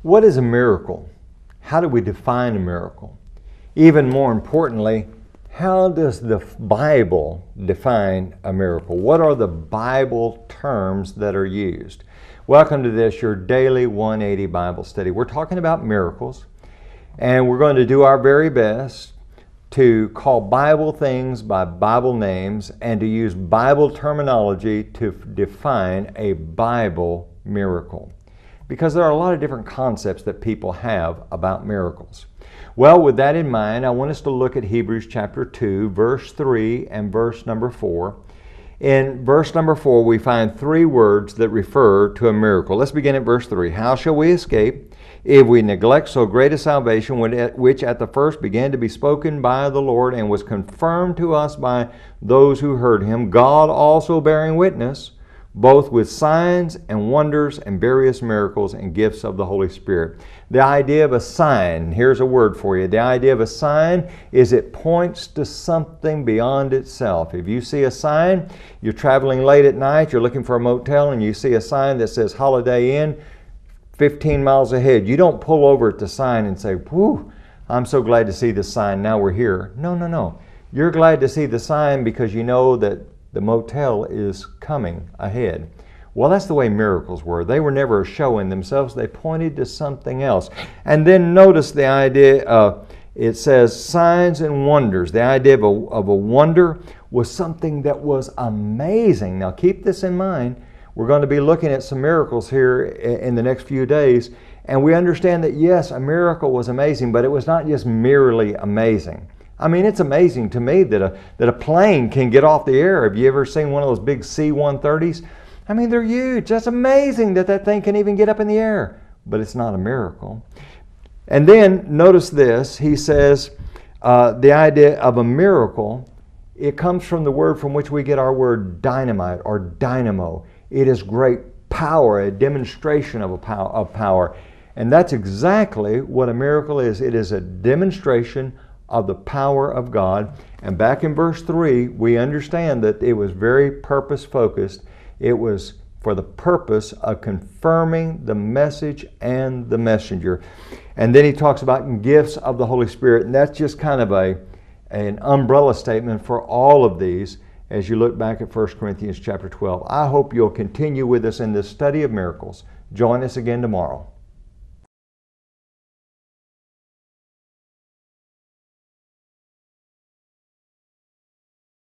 What is a miracle? How do we define a miracle? Even more importantly, how does the Bible define a miracle? What are the Bible terms that are used? Welcome to this, your daily 180 Bible study. We're talking about miracles, and we're going to do our very best to call Bible things by Bible names and to use Bible terminology to define a Bible miracle. Because there are a lot of different concepts that people have about miracles. Well, with that in mind, I want us to look at Hebrews chapter 2, verse 3 and verse number 4. In verse number 4, we find three words that refer to a miracle. Let's begin at verse 3. How shall we escape if we neglect so great a salvation, which at the first began to be spoken by the Lord and was confirmed to us by those who heard him, God also bearing witness, both with signs and wonders and various miracles and gifts of the Holy Spirit. The idea of a sign, here's a word for you. The idea of a sign is it points to something beyond itself. If you see a sign, you're traveling late at night, you're looking for a motel, and you see a sign that says Holiday Inn 15 miles ahead. You don't pull over at the sign and say, whew, I'm so glad to see the sign, now we're here. No. You're glad to see the sign because you know that the motel is coming ahead. Well, that's the way miracles were. They were never a show in themselves. They pointed to something else. And then notice the idea, it says signs and wonders. The idea of a wonder was something that was amazing. Now keep this in mind. We're going to be looking at some miracles here in the next few days. And we understand that yes, a miracle was amazing, but it was not just merely amazing. I mean, it's amazing to me that a plane can get off the air. Have you ever seen one of those big C-130s? I mean, they're huge. That's amazing that thing can even get up in the air. But it's not a miracle. And then notice this. He says the idea of a miracle, it comes from the word from which we get our word dynamite or dynamo. It is great power, a demonstration of power. And that's exactly what a miracle is. It is a demonstration of the power of God. And back in verse 3, we understand that it was very purpose-focused. It was for the purpose of confirming the message and the messenger. And then he talks about gifts of the Holy Spirit. And that's just kind of an umbrella statement for all of these as you look back at 1 Corinthians chapter 12. I hope you'll continue with us in this study of miracles. Join us again tomorrow.